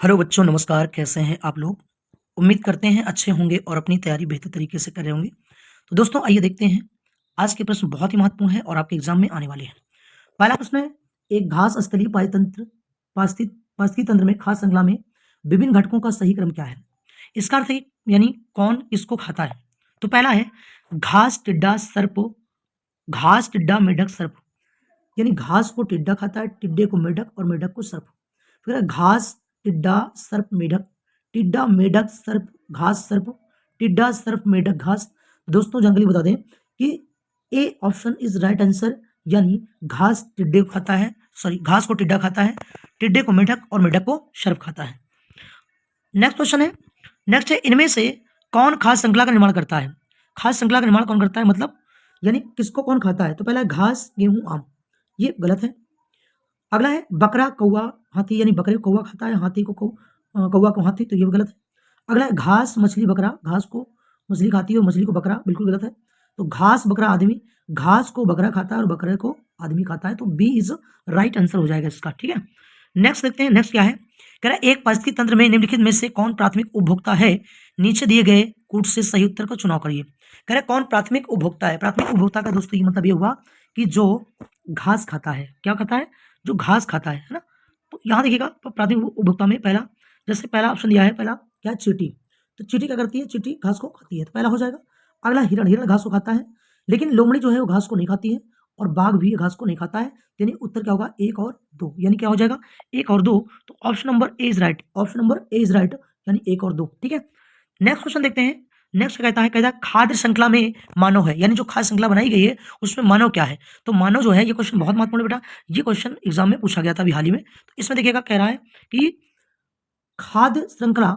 Hello बच्चों, नमस्कार। कैसे हैं आप लोग? उम्मीद करते हैं अच्छे होंगे और अपनी तैयारी बेहतर तरीके से कर रहे होंगे। तो दोस्तों आइए देखते हैं, आज के प्रश्न बहुत ही महत्वपूर्ण हैं और आपके एग्जाम में आने वाले हैं। पहला प्रश्न है, एक घास स्थलीय पारिस्थितिकी तंत्र में खाद्य श्रृंखला में विभिन्न घटकों का सही क्रम क्या है? इसका अर्थ है यानी कौन इसको खाता है? तो पहला है घास, टिड्डा, सर्प। घास, टिड्डा, मेढक, सर्प। यानी घास को टिड्डा खाता है, टिड्डे को मेढक और मेढक को सर्प। फिर है घास, टिड्डा, सर्प, मेढक। टिड्डा, मेढक, सर्प, घास, सर्प। टिड्डा, सर्प, मेढक, घास। दोस्तों जंगली बता दें कि A option is right answer, यानी घास टिड्डे को खाता है, सॉरी घास को टिड्डा खाता है, टिड्डे को मेढक और मेढक को सर्प खाता है। नेक्स्ट क्वेश्चन है, नेक्स्ट है, इनमें से कौन खाद्य श्रृंखला का निर्माण करता है? खाद्य श्रृंखला का निर्माण कौन करता है, मतलब यानी किसको कौन खाता है? तो पहला है घास, गेहूं, आम। ये गलत है। अगला है बकरा, कौवा, हाथी, यानी बकरे को कौवा खाता है, हाथी को कौवा को हाथी, तो ये भी गलत है। अगला है घास, मछली, बकरा। घास को मछली खाती है और मछली को बकरा, बिल्कुल गलत है। तो घास, बकरा, आदमी। घास को बकरा खाता है और बकरे को आदमी खाता है, तो बी इज राइट आंसर हो जाएगा इसका। ठीक है, नेक्स्ट देखते हैं, नेक्स्ट क्या है। कह रहा है एक पारिस्थितिकी तंत्र में निम्नलिखित में से कौन प्राथमिक उपभोक्ता है? नीचे दिए गए कूट से सही उत्तर का चुनाव करिए। कह रहा है कौन प्राथमिक उपभोक्ता है? प्राथमिक उपभोक्ता का दोस्तों ये मतलब ये हुआ कि जो घास खाता है। क्या खाता है? जो घास खाता है ना। तो यहाँ देखिएगा, प्राथमिक उपभोक्ता में पहला, जैसे पहला ऑप्शन दिया है, पहला क्या, चींटी। तो चींटी क्या करती है? चींटी घास को खाती है, तो पहला हो जाएगा। अगला हिरण, हिरण घास को खाता है, लेकिन लोमड़ी जो है वो घास को नहीं खाती है, और बाघ भी घास को नहीं खाता है। यानी उत्तर क्या होगा? 1 और 2, यानी क्या हो जाएगा? 1 और 2। तो option number A is right, option number A is right, यानी 1 और 2। ठीक है, नेक्स्ट क्वेश्चन देखते हैं। नेक्स्ट कहता है खाद्य श्रृंखला में मानव है, यानी जो खाद्य श्रृंखला बनाई गई है उसमें मानव क्या है? तो मानव जो है, ये क्वेश्चन बहुत महत्वपूर्ण है बेटा। ये क्वेश्चन एग्जाम में पूछा गया था अभी हाल ही में। तो इसमें देखिएगा, कह रहा है कि खाद्य श्रृंखला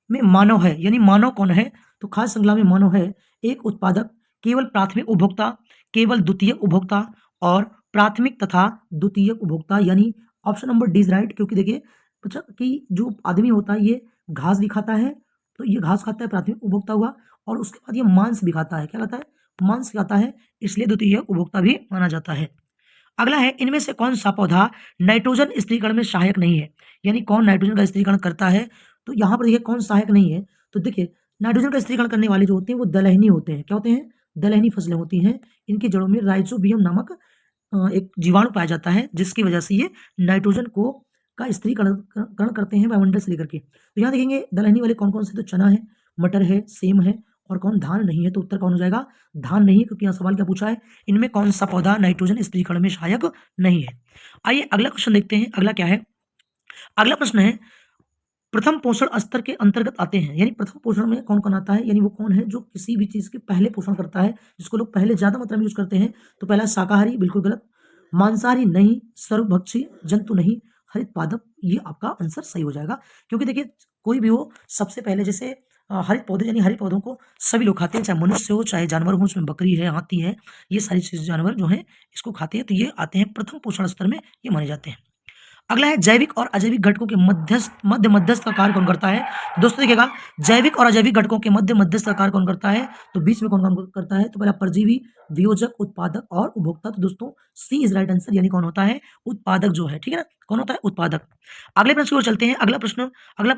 में मानव है, यानी मानव कौन है? तो खाद्य श्रृंखला में मानव है एक उत्पादक, केवल प्राथमिक उपभोक्ता, केवल द्वितीयक उपभोक्ता और प्राथमिक तथा द्वितीयक उपभोक्ता, यानी option number D is right. क्योंकि देखिए बच्चा कि जो आदमी होता है ये घास भी खाता है, तो ये घास खाता है, प्राथमिक उपभोक्ता हुआ, और उसके बाद ये मांस भी खाता है। क्या खाता है? मांस खाता है, इसलिए द्वितीयक उपभोक्ता भी माना जाता है। अगला है, इनमें से कौन सा पौधा नाइट्रोजन स्थिरीकरण में सहायक नहीं है? यानी कौन नाइट्रोजन का स्थिरीकरण करता है? तो यहाँ पर देखिए कौन सहायक नहीं है। तो देखिए नाइट्रोजन का स्थिरीकरण करने वाले जो होते हैं वो दलहनी होते हैं। क्या होते हैं? दलहनी फसलें होती हैं। इनकी जड़ों में राइजोबियम नामक एक जीवाणु पाया जाता है, जिसकी वजह से ये नाइट्रोजन को का स्थिरीकरण करते हैं वायुमंडल से लेकर के। तो यहाँ देखेंगे दलहनी वाले कौन कौन से, तो चना है, मटर है, सेम है, और कौन, धान नहीं है। तो उत्तर कौन हो जाएगा? धान नहीं है, क्योंकि यहाँ सवाल क्या पूछा है, इनमें कौन सा पौधा नाइट्रोजन स्थिरीकरण में सहायक नहीं है। आइए अगला क्वेश्चन देखते हैं। अगला क्या है? अगला प्रश्न है, प्रथम पोषण स्तर के अंतर्गत आते हैं, यानी प्रथम पोषण में कौन कौन आता है, यानी वो कौन है जो किसी भी चीज के पहले पोषण करता है, जिसको लोग पहले ज्यादा मात्रा में यूज करते हैं। तो पहला शाकाहारी, बिल्कुल गलत। मांसाहारी नहीं, सर्वभक्षी जंतु नहीं, हरित पादप, ये आपका आंसर सही हो जाएगा। क्योंकि देखिए कोई भी हो, सबसे पहले जैसे हरित पौधे, यानी हरित पौधों को सभी लोग खाते हैं, चाहे मनुष्य हो चाहे जानवर हो, उसमें बकरी है, हाथी है, ये सारी चीज जानवर जो है इसको खाते हैं। तो ये आते हैं प्रथम पोषण स्तर में, ये माने जाते हैं। अगला है, जैविक और अजैविक घटकों के मध्यस्थ का कार्य कौन करता है? तो दोस्तों देखिएगा, जैविक और अजैविक घटकों के मध्यस्थ का कार्य कौन करता है? तो बीच में कौन कौन करता है? तो पहला परजीवी, वियोजक, उत्पादक और उपभोक्ता। तो दोस्तों सी इज राइट आंसर, यानी कौन होता है? उत्पादक जो है। ठीक है ना, कौन होता है? उत्पादक। अगले प्रश्न की ओर चलते हैं। अगला प्रश्न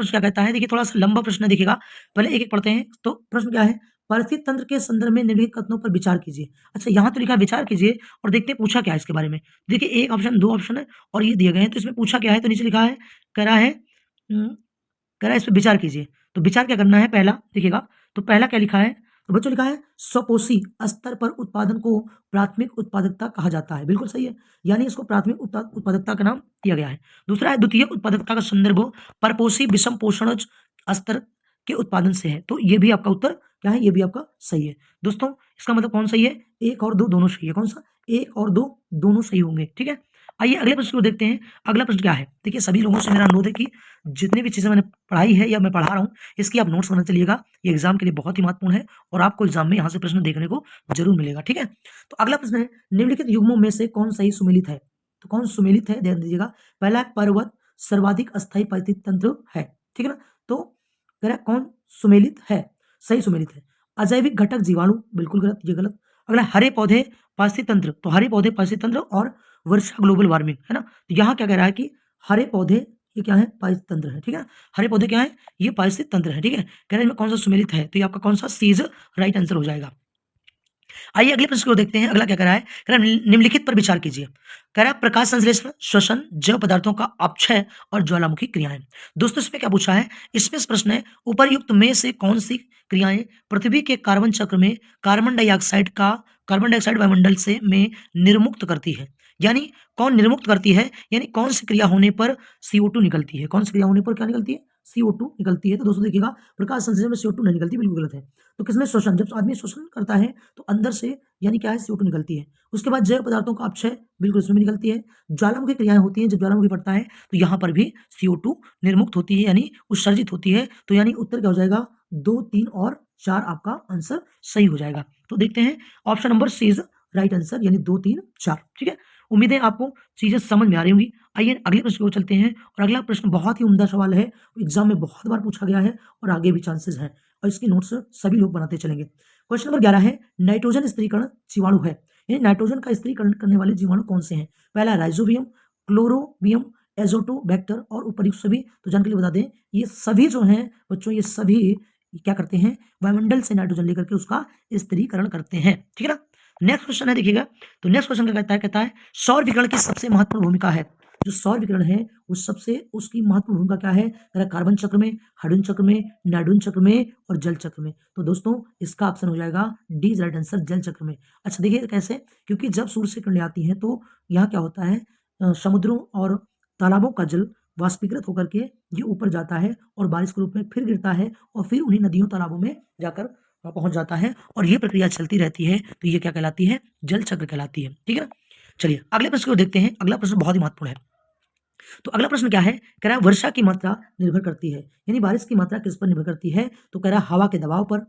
क्या कहता है? देखिए थोड़ा सा लंबा प्रश्न है, देखिएगा पहले एक एक पढ़ते हैं। तो प्रश्न क्या है? परिस्थिति तंत्र के संदर्भ में निम्नलिखित कथनों पर विचार कीजिए। अच्छा, यहाँ तो लिखा है विचार कीजिए, और देखते हैं पूछा क्या है इसके बारे में। देखिए एक ऑप्शन, 2 ऑप्शन है, और ये दिए गए हैं। तो इसमें पूछा क्या है? तो नीचे लिखा है, कह रहा है कह रहा है इस पे विचार कीजिए। तो विचार क्या करना है? पहला देखिएगा, तो पहला क्या लिखा है? तो बच्चों लिखा है स्वपोषी स्तर पर उत्पादन को प्राथमिक उत्पादकता कहा जाता है। बिल्कुल सही है, यानी इसको प्राथमिक उत्पादकता का नाम दिया गया है। दूसरा है, द्वितीयक उत्पादकता का संदर्भ परपोषी विषम पोषणज स्तर के उत्पादन से है। तो ये भी आपका उत्तर क्या है? ये भी आपका सही है। दोस्तों इसका मतलब कौन सही है? 1 और 2 दोनों सही है। कौन सा? 1 और 2 दोनों सही होंगे। ठीक है, आइए अगले प्रश्न को देखते हैं। अगला प्रश्न क्या है? देखिए सभी लोगों से मेरा अनुरोध है कि जितनी भी चीज़ें मैंने पढ़ाई है या मैं पढ़ा रहा हूँ, इसकी आप नोट्स बना चलिएगा। ये एग्जाम के लिए बहुत ही महत्वपूर्ण है, और आपको एग्जाम में यहाँ से प्रश्न देखने को जरूर मिलेगा। ठीक है, तो अगला प्रश्न है, निम्नलिखित युग्मों में से कौन सही सुमेलित है? तो कौन सुमेलित है, ध्यान दीजिएगा। पहला है पर्वत, सर्वाधिक अस्थायी परिस्थिति तंत्र है। ठीक है ना, तो कह रहा है कौन सुमेलित है? सही सुमेलित है। अजैविक घटक जीवाणु, बिल्कुल गलत, ये गलत। अगला हरे पौधे पारिस्थितिक तंत्र, तो हरे पौधे पारिस्थितिक तंत्र और वर्षा ग्लोबल वार्मिंग है ना। तो यहाँ क्या कह रहा है कि हरे पौधे ये क्या है, पारिस्थितिक तंत्र है, ठीक है। हरे पौधे क्या है, ये पारिस्थितिक तंत्र है, ठीक है। कह रहा है इनमें कौन सा सुमेलित है, तो ये आपका कौन सा सी इज राइट आंसर हो जाएगा। आइए अगले प्रश्न को देखते हैं। अगला क्या कह रहा है, कह रहा है निम्नलिखित पर विचार कीजिए। कह रहा है प्रकाश संश्लेषण, श्वसन, जैव पदार्थों का अपक्षय और ज्वालामुखी क्रियाएं। दोस्तों इसमें क्या पूछा है, इसमें प्रश्न है उपर्युक्त में से कौन सी क्रियाएं पृथ्वी के कार्बन चक्र में कार्बन डाइऑक्साइड वायुमंडल से में निर्मुक्त करती है। यानी कौन निर्मुक्त करती है, यानी कौन सी क्रिया होने पर CO2 निकलती है, कौन सी क्रिया होने पर क्या निकलती है, CO2 निकलती है। तो दोस्तों देखिएगा प्रकाश संश्लेषण में CO2 नहीं निकलती, बिल्कुल गलत है। तो किसमें, श्वसन, जब आदमी श्वसन करता है तो अंदर से यानी क्या है, CO2 निकलती है। उसके बाद जैव पदार्थों का अपक्षय, बिल्कुल इसमें भी निकलती है। ज्वालामुखी क्रियाएं होती हैं, जब ज्वालामुखी फटता है तो यहाँ पर भी CO2 निर्मुक्त होती है, यानी उत्सर्जित होती है। तो यानी उत्तर क्या हो जाएगा, 2, 3 और 4 आपका आंसर सही हो जाएगा। तो देखते हैं option number C is right answer, यानी 2, 3, 4, ठीक है। उम्मीद है आपको चीजें समझ में आ रही होंगी। आइए अगले प्रश्न की ओर चलते हैं, और अगला प्रश्न बहुत ही उम्दा सवाल है, एग्जाम में बहुत बार पूछा गया है और आगे भी चांसेस हैं, और इसकी नोट्स सभी लोग बनाते चलेंगे। क्वेश्चन नंबर 11 है, नाइट्रोजन स्त्रीकरण जीवाणु है, यानी नाइट्रोजन का स्त्रीकरण करने वाले जीवाणु कौन से हैं। पहला राइजोबियम, क्लोरोबियम, एजोटोबैक्टर और उपर्युक्त सभी। तो जानकारी बता दें, ये सभी जो हैं बच्चों, ये सभी क्या करते हैं, वायुमंडल से नाइट्रोजन लेकर के उसका स्त्रीकरण करते हैं, ठीक है ना। नेक्स्ट क्वेश्चन है, देखिएगा। तो नेक्स्ट क्वेश्चन क्या कहता है सौर विकिरण की सबसे महत्वपूर्ण भूमिका है। जो सौर विकिरण है उस सबसे उसकी महत्वपूर्ण भूमिका क्या है, कार्बन चक्र में, हाइड्रोजन चक्र में, नाइट्रोजन चक्र में और जल चक्र में। तो दोस्तों इसका ऑप्शन हो जाएगा डी राइट आंसर, जल चक्र में। अच्छा देखिए कैसे, क्योंकि जब सूर्य से किरणें आती हैं तो यहाँ क्या होता है, समुद्रों और तालाबों का जल वाष्पीकृत होकर के ये ऊपर जाता है और बारिश के रूप में फिर गिरता है और फिर उन्हीं नदियों तालाबों में जाकर पहुंच जाता है, और ये प्रक्रिया चलती रहती है। तो ये क्या कहलाती है, जल चक्र कहलाती है, ठीक है ना। चलिए अगले प्रश्न को देखते हैं। अगला प्रश्न बहुत ही महत्वपूर्ण है। तो अगला प्रश्न क्या है, कह रहा है वर्षा की मात्रा निर्भर करती है, यानी बारिश की मात्रा किस पर निर्भर करती है। तो कह रहा है हवा के दबाव पर,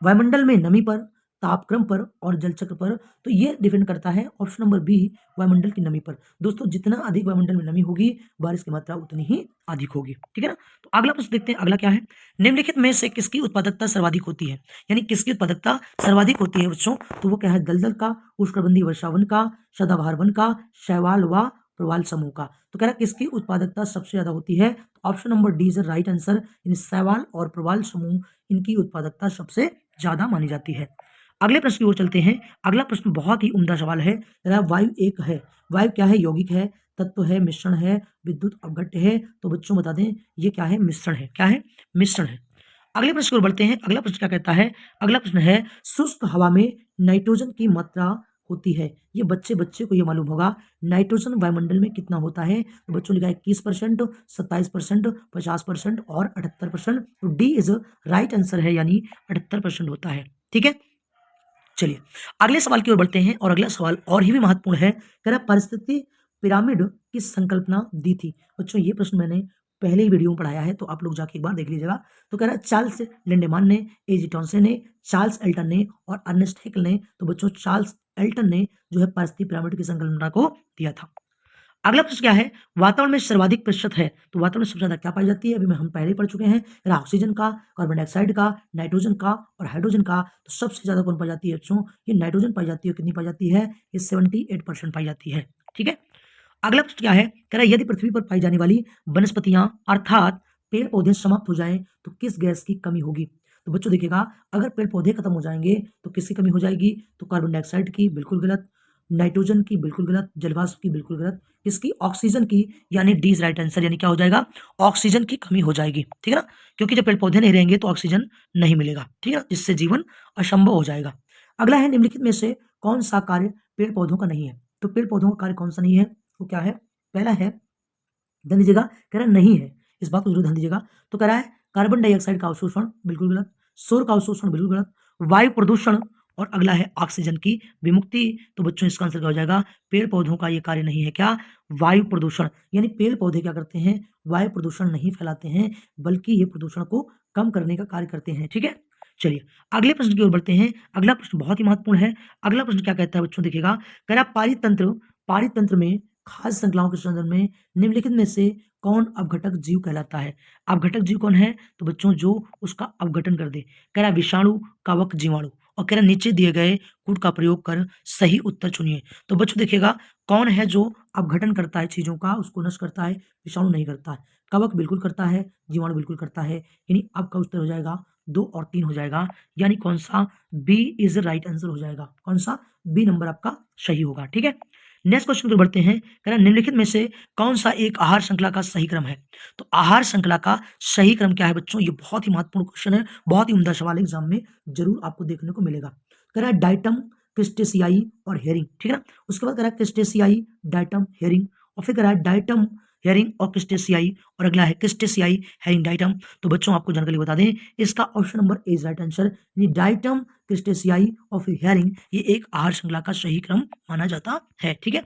वायुमंडल में नमी पर, तापक्रम पर और जल चक्र पर। तो ये डिपेंड करता है ऑप्शन नंबर बी, वायुमंडल की नमी पर। दोस्तों जितना अधिक वायुमंडल में नमी होगी बारिश की मात्रा उतनी ही अधिक होगी, ठीक है ना। तो अगला प्रश्न देखते हैं। अगला क्या है, निम्नलिखित में से किसकी उत्पादकता सर्वाधिक होती है, यानी किसकी उत्पादकता सर्वाधिक होती है बच्चों। तो वो क्या है, दलदल का, उष्णकटिबंधीय वर्षावन का, सदाबहार वन का, शैवाल व प्रवाल समूह का। तो कह रहा है किसकी उत्पादकता सबसे ज्यादा होती है। Option number D is right answer, इन शैवाल और प्रवाल समूह इनकी उत्पादकता सबसे ज्यादा मानी जाती है। अगले प्रश्न की ओर चलते हैं। अगला प्रश्न बहुत ही उम्दा सवाल है, वायु एक है, वायु क्या है, यौगिक है, तत्व है, मिश्रण है, विद्युत अपघट्य है। तो बच्चों बता दें ये क्या है, मिश्रण है, क्या है, मिश्रण है। अगले प्रश्न की ओर बढ़ते हैं। अगला प्रश्न क्या कहता है, अगला प्रश्न है शुष्क हवा में नाइट्रोजन की मात्रा होती है। ये बच्चे को ये मालूम होगा नाइट्रोजन वायुमंडल में कितना होता है। तो बच्चों लिखा है 21%, 27%, 50% और 78%। तो डी इज राइट आंसर है, यानी 78% होता है, ठीक है। चलिए अगले सवाल की ओर बढ़ते हैं, और अगला सवाल और ही भी महत्वपूर्ण है। कह रहा परिस्थिति पिरामिड की संकल्पना दी थी। बच्चों ये प्रश्न मैंने पहले ही वीडियो में पढ़ाया है, तो आप लोग जाके एक बार देख लीजिएगा। तो कह रहा है चार्ल्स लिंडेमान ने, एजी टॉन्सन ने, चार्ल्स एल्टन ने और अर्नेस्ट हेकल ने। तो बच्चों चार्ल्स एल्टन ने जो है परिस्थिति पिरामिड की संकल्पना को दिया था। अगला प्रश्न क्या है, वातावरण में सर्वाधिक प्रतिशत है। तो वातावरण में सबसे ज्यादा क्या पाई जाती है, अभी हम पहले ही पढ़ चुके हैं, ऑक्सीजन का, कार्बन डाइऑक्साइड का, नाइट्रोजन का और हाइड्रोजन का। तो सबसे ज्यादा कौन पाई जाती है बच्चों, ये नाइट्रोजन पाई जाती है। कितनी पाई जाती है, ये 78% पाई जाती है, ठीक है। अगला प्रश्न क्या है, कह रहा है यदि पृथ्वी पर पाई जाने वाली वनस्पतियां अर्थात पेड़ पौधे समाप्त हो जाएं तो किस गैस की कमी होगी। तो बच्चों देखिएगा, अगर पेड़ पौधे खत्म हो जाएंगे तो किसकी कमी हो जाएगी। तो कार्बन डाइऑक्साइड की, बिल्कुल गलत। नाइट्रोजन की, बिल्कुल गलत। जलवाष्प की, बिल्कुल गलत। इसकी ऑक्सीजन की, यानी डी राइट आंसर, यानी क्या हो जाएगा, ऑक्सीजन की कमी हो जाएगी, ठीक है ना। क्योंकि जब पेड़ पौधे नहीं रहेंगे तो ऑक्सीजन नहीं मिलेगा, ठीक है ना, जिससे जीवन असंभव हो जाएगा। अगला है निम्नलिखित में से कौन सा कार्य पेड़ पौधों का नहीं है। तो पेड़ पौधों का कार्य कौन सा नहीं है, वो क्या है, पहला है, ध्यान दीजिएगा, कह रहा है नहीं है, इस बात को जरूर ध्यान दीजिएगा। तो कह रहा है कार्बन डाइऑक्साइड का अवशोषण, बिल्कुल गलत। सौर का अवशोषण, बिल्कुल गलत। वायु प्रदूषण, और अगला है ऑक्सीजन की विमुक्ति। तो बच्चों इसका आंसर क्या हो जाएगा, पेड़ पौधों का ये कार्य नहीं है, क्या, वायु प्रदूषण। यानी पेड़ पौधे क्या करते हैं, वायु प्रदूषण नहीं फैलाते हैं, बल्कि ये प्रदूषण को कम करने का कार्य करते हैं, ठीक है। चलिए अगले प्रश्न की ओर बढ़ते हैं। अगला प्रश्न बहुत ही महत्वपूर्ण है। अगला प्रश्न क्या कहता है बच्चों, देखिएगा, कह रहा पारितंत्र में खाद्य श्रृंखलाओं के संदर्भ में निम्नलिखित में से कौन अपघटक जीव कहलाता है। अपघटक जीव कौन है, तो बच्चों जो उसका अपघटन कर दे। कह रहा विषाणु, कवक, जीवाणु। और कह रहा नीचे दिए गए कूट का प्रयोग कर सही उत्तर चुनिए। तो बच्चों देखिएगा, कौन है जो अपघटन करता है चीज़ों का, उसको नष्ट करता है, विषाणु नहीं करता है। कवक बिल्कुल करता है, जीवाणु बिल्कुल करता है, यानी आपका उत्तर हो जाएगा 2 और 3 हो जाएगा, यानी कौन-सा बी इज़ राइट आंसर हो जाएगा, कौन-सा बी नंबर आपका सही होगा, ठीक है। नेक्स्ट क्वेश्चन की ओर बढ़ते हैं, कह रहा है निम्नलिखित में से कौन-सा एक आहार श्रृंखला का सही क्रम है? तो आहार श्रृंखला का सही क्रम क्या है बच्चों? ये बहुत ही महत्वपूर्ण क्वेश्चन है, बहुत ही उम्दा सवाल एग्ज़ाम में ज़रूर आपको देखने को मिलेगा। कह रहा है डाइटम, क्रिस्टेशियाई और हेरिंग, ठीक है ना? उसके बाद कह रहा है क्रिस्टेशियाई, डाइटम, हेरिंग और फिर कह रहा है डाइटम, हेरिंग और क्रिस्टेशियाई और अगला है क्रिस्टेशियाई, हेरिंग, डाइटम। तो बच्चों आपको जानकारी बता दें, इसका option number A is right answer, यानी डाइटम, क्रिस्टेशियाई और फिर हेरिंग ये एक आहार श्रृंखला का सही क्रम माना जाता है, ठीक है?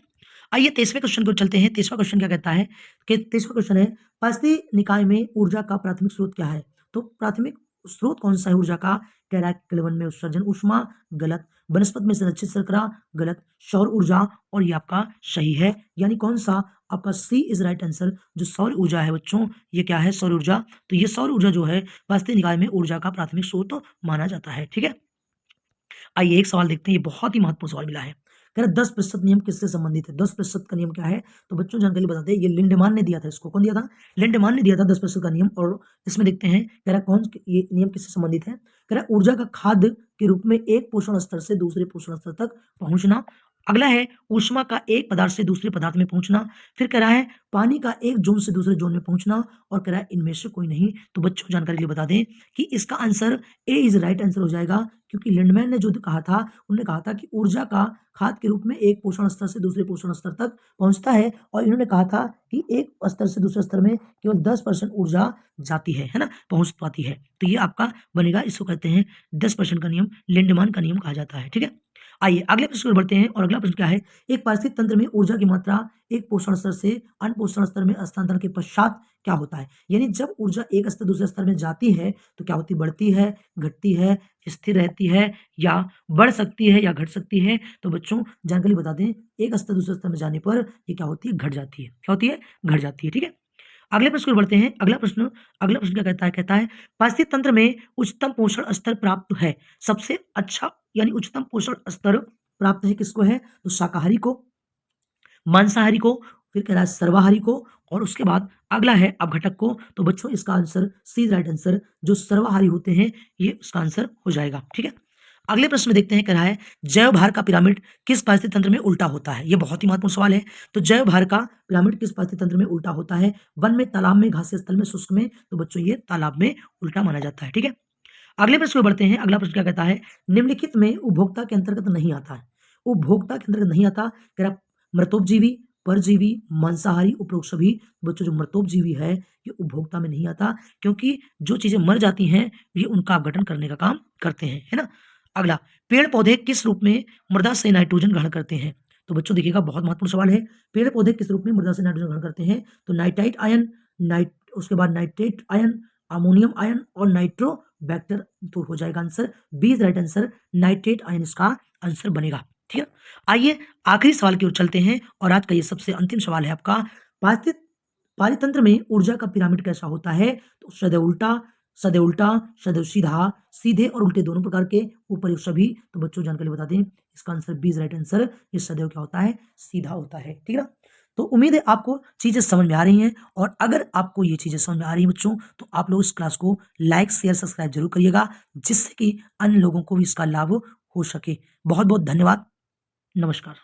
आइए 23वें क्वेश्चन को चलते हैं। 23वां क्वेश्चन क्या कहता है कि 23वां क्वेश्चन है पारस्परिक निकाय में ऊर्जा का प्राथमिक स्रोत क्या है? तो प्राथमिक स्रोत कौन-सा है ऊर्जा का? कह रहा है केल्विन में उत्सर्जन ऊष्मा, गलत। वनस्पति में संरक्षित शर्करा, गलत। सौर ऊर्जा और ये आपका सही है, यानी कौन-सा आपका सी इज़ राइट आंसर। जो सौर ऊर्जा है बच्चों, ये क्या है सौर ऊर्जा, तो ये सौर ऊर्जा जो है पारस्परिक निकाय में ऊर्जा का प्राथमिक स्रोत माना जाता है, ठीक है? आइए एक सवाल देखते हैं, ये बहुत ही महत्वपूर्ण सवाल मिला है। कह रहा है 10% नियम किससे संबंधित है? 10% का नियम क्या है? तो बच्चों जानकारी बता दें, ये लिंडमान ने दिया था इसको। कौन दिया था? लिंडमान ने दिया था 10% का नियम और इसमें देखते हैं, कह रहा है कौन ये नियम किससे संबंधित है? कह रहा है ऊर्जा का खाद्य के रूप में एक पोषण स्तर से दूसरे पोषण स्तर तक पहुँचना। अगला है ऊष्मा का एक पदार्थ से दूसरे पदार्थ में पहुँचना। फिर कह रहा है पानी का एक ज़ोन से दूसरे ज़ोन में पहुँचना और कह रहा है इनमें से कोई नहीं। तो बच्चों जानकारी के लिए बता दें कि इसका answer A is right answer हो जाएगा, क्योंकि लिंडमैन ने जो कहा था, उन्होंने कहा था कि ऊर्जा का खाद के रूप में एक पोषण स्तर से दूसरे पोषण स्तर तक पहुँचता है और इन्होंने कहा था कि एक स्तर से दूसरे स्तर में केवल 10% ऊर्जा जाती है ना? पहुँच पाती है। तो ये आपका बनेगा, इसको कहते हैं 10% का नियम, लिंडमान का नियम कहा जाता है, ठीक है? आइए अगले प्रश्न की ओर बढ़ते हैं और अगला प्रश्न क्या है? एक पारिस्थितिक तंत्र में ऊर्जा की मात्रा एक पोषण स्तर से अन्य पोषण स्तर में हस्तांतरण के पश्चात क्या होता है? यानी जब ऊर्जा एक स्तर दूसरे स्तर में जाती है, तो क्या होती है? बढ़ती है, घटती है, स्थिर रहती है या बढ़ सकती है या घट सकती है? तो बच्चों जानकारी बता दें, एक स्तर दूसरे स्तर में जाने पर ये क्या होती है? घट जाती है। क्या होती है? घट जाती है, ठीक है? अगले प्रश्न की ओर बढ़ते हैं। अगला प्रश्न क्या कहता है? कहता है पारिस्थितिक तंत्र में उच्चतम पोषण स्तर प्राप्त है। सबसे अच्छा यानी उच्चतम पोषण स्तर प्राप्त है किसको है? तो शाकाहारी को, मांसाहारी को, फिर कह रहा है सर्वाहारी को और उसके बाद अगला है अपघटक को। तो बच्चों इसका आंसर सी राइट आंसर, जो सर्वाहारी होते हैं ये उसका आंसर हो जाएगा, ठीक है? अगले प्रश्न में देखते हैं, कह रहा है जैव भार का पिरामिड किस पारिस्थितिक तंत्र में उल्टा होता है? ये बहुत ही महत्वपूर्ण सवाल है। तो जैव भार का पिरामिड किस पारिस्थितिक तंत्र में उल्टा होता है? वन में, तालाब में, घासीय स्थल में, शुष्क में? तो बच्चों ये तालाब में उल्टा माना जाता है, ठीक है? अगले प्रश्न में बढ़ते हैं। अगला प्रश्न क्या कहता है? निम्नलिखित में उपभोक्ता के अंतर्गत नहीं आता है। उपभोक्ता के अंतर्गत नहीं आता, कह रहा मृतोपजीवी, परजीवी, मांसाहारी, उपरोक्त सभी। बच्चों जो मृतोपजीवी है ये उपभोक्ता में नहीं आता, क्योंकि जो चीज़ें मर जाती हैं ये उनका अपघटन करने का काम करते हैं, है ना? अगला, पेड़-पौधे किस रूप में मृदा से नाइट्रोजन ग्रहण करते हैं? तो बच्चों देखिएगा बहुत महत्वपूर्ण सवाल है। पेड़-पौधे किस रूप में मृदा से नाइट्रोजन ग्रहण करते हैं? तो नाइट्राइट आयन, नाइट उसके बाद नाइट्रेट आयन, अमोनियम आयन और नाइट्रोबैक्टर। तो हो जाएगा answer B is right answer, nitrate ion इसका आंसर बनेगा, ठीक है? आइए आखिरी सवाल की ओर चलते हैं और आज का ये सबसे अंतिम सवाल है आपका, पारिस्थितिक पारितंत्र में ऊर्जा का पिरामिड कैसा होता है? तो सदैव उल्टा, सदैव सीधा, सीधे और उल्टे दोनों प्रकार के, ऊपरी सभी। तो बच्चों जानकारी बता दें, इसका answer B is right answer, ये सदैव क्या होता है? सीधा होता है, ठीक है ना? तो उम्मीद है आपको चीज़ें समझ में आ रही हैं और अगर आपको ये चीज़ें समझ में आ रही हैं बच्चों, तो आप लोग इस क्लास को लाइक, शेयर, सब्सक्राइब ज़रूर करिएगा, जिससे कि अन्य लोगों को भी इसका लाभ हो सके। बहुत-बहुत धन्यवाद। नमस्कार।